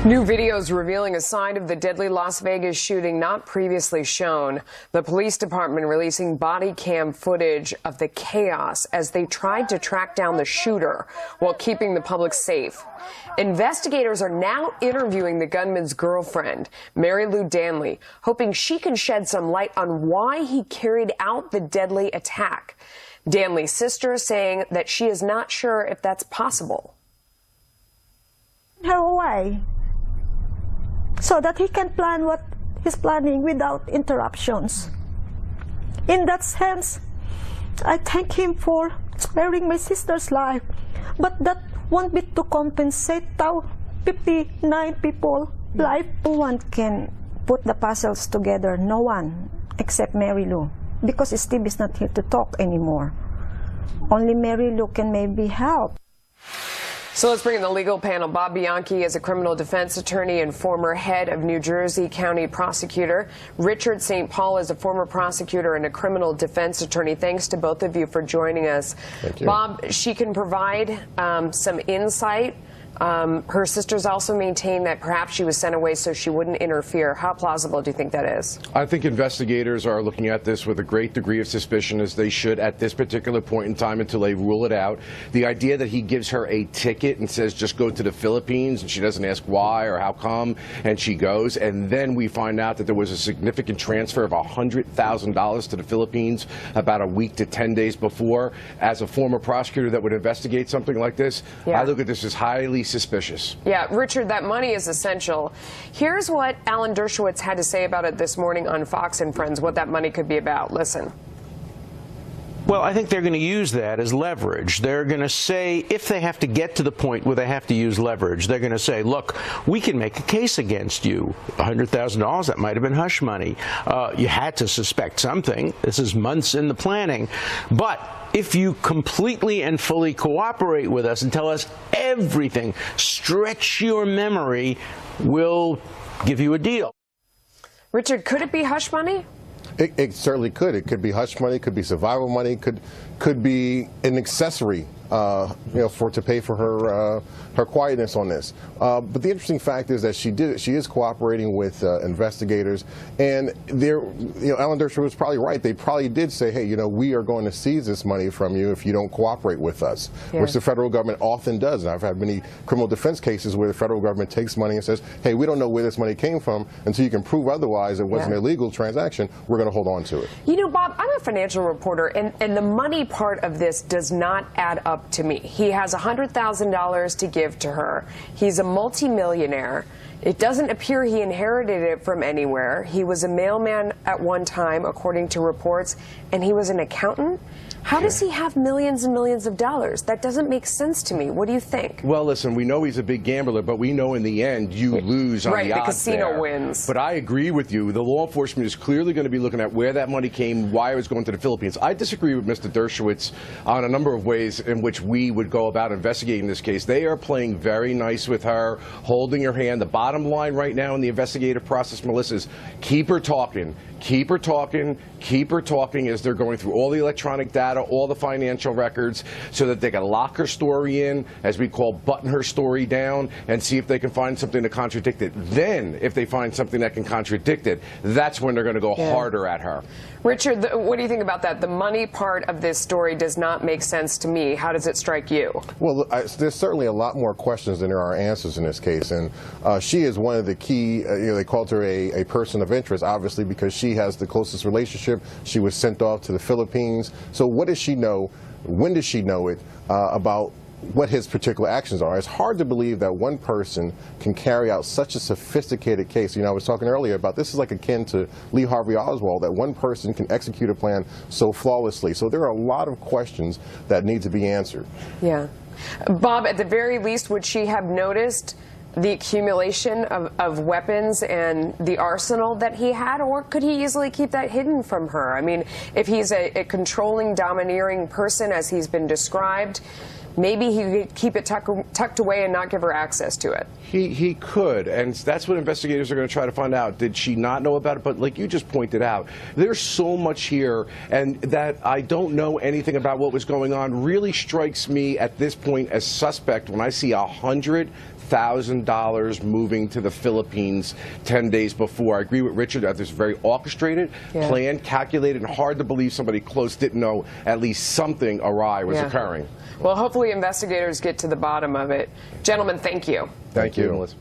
New videos revealing a side of the deadly Las Vegas shooting not previously shown. The police department releasing body cam footage of the chaos as they tried to track down the shooter while keeping the public safe. Investigators are now interviewing the gunman's girlfriend, Mary Lou Danley, hoping she can shed some light on why he carried out the deadly attack. Danley's sister is saying that she is not sure if that's possible. Her away, so that he can plan what he's planning without interruptions. In that sense, I thank him for sparing my sister's life, but that won't be to compensate 59 people's life. No one can put the puzzles together, no one except Mary Lou, because Steve is not here to talk anymore. Only Mary Lou can maybe help. So let's bring in the legal panel. Bob Bianchi is a criminal defense attorney and former head of New Jersey County prosecutor. Richard St. Paul is a former prosecutor and a criminal defense attorney. Thanks to both of you for joining us. Thank you. Bob, she can provide some insight. Her sisters also maintain that perhaps she was sent away so she wouldn't interfere. How plausible do you think that is? I think investigators are looking at this with a great degree of suspicion, as they should at this particular point in time until they rule it out. The idea that he gives her a ticket and says just go to the Philippines, and she doesn't ask why or how come, and she goes, and then we find out that there was a significant transfer of $100,000 to the Philippines about a week to 10 days before. As a former prosecutor that would investigate something like this, I look at this as highly suspicious. Yeah, Richard, that money is essential. Here's what Alan Dershowitz had to say about it this morning on Fox and Friends, what that money could be about. Listen. Well, I think they're going to use that as leverage. They're going to say, if they have to get to the point where they have to use leverage, they're going to say, look, we can make a case against you. $100,000, that might have been hush money. You had to suspect something. This is months in the planning. But if you completely and fully cooperate with us and tell us everything, stretch your memory, we'll give you a deal. Richard, could it be hush money? It certainly could. It could be hush money, could be survival money, could be an accessory, to pay for her quietness on this. But the interesting fact is that she is cooperating with investigators, and Alan Dershowitz was probably right. They probably did say, hey, we are going to seize this money from you if you don't cooperate with us, which the federal government often does. And I've had many criminal defense cases where the federal government takes money and says, hey, we don't know where this money came from until you can prove otherwise it wasn't an illegal transaction. We're going to hold on to it. Bob, I'm a financial reporter, and the money part of this does not add up to me. He has $100,000 to give to her. He's a multimillionaire. It doesn't appear he inherited it from anywhere. He was a mailman at one time, according to reports, and he was an accountant. How does he have millions and millions of dollars? That doesn't make sense to me. What do you think? Well, listen, we know he's a big gambler, but we know in the end you lose on the odds. Right, the casino there. wins. But I agree with you. The law enforcement is clearly going to be looking at where that money came, why it was going to the Philippines. I disagree with Mr. Dershowitz on a number of ways in which we would go about investigating this case. They are playing very nice with her, holding her hand. The bottom line right now in the investigative process, Melissa, is keep her talking. Keep her talking, keep her talking as they're going through all the electronic data, all the financial records, so that they can lock her story in, as we call button her story down, and see if they can find something to contradict it. Then, if they find something that can contradict it, that's when they're going to go harder at her. Richard, what do you think about that? The money part of this story does not make sense to me. How does it strike you? Well, there's certainly a lot more questions than there are answers in this case, and she is one of the key, they called her a person of interest, obviously, because she has the closest relationship. She was sent off to the Philippines. So what does she know? When does she know it about what his particular actions are? It's hard to believe that one person can carry out such a sophisticated case. I was talking earlier about this is like akin to Lee Harvey Oswald, that one person can execute a plan so flawlessly. So there are a lot of questions that need to be answered. Yeah. Bob, at the very least, would she have noticed the accumulation of weapons and the arsenal that he had, or could he easily keep that hidden from her? I mean, if he's a controlling, domineering person, as he's been described, maybe he could keep it tucked away and not give her access to it. He could, and that's what investigators are going to try to find out. Did she not know about it? But like you just pointed out, there's so much here, and that I don't know anything about what was going on really strikes me at this point as suspect when I see $100,000 moving to the Philippines 10 days before. I agree with Richard that this is very orchestrated, planned, calculated, and hard to believe somebody close didn't know at least something awry was occurring. Well, hopefully investigators get to the bottom of it. Gentlemen, thank you. Thank you, Melissa.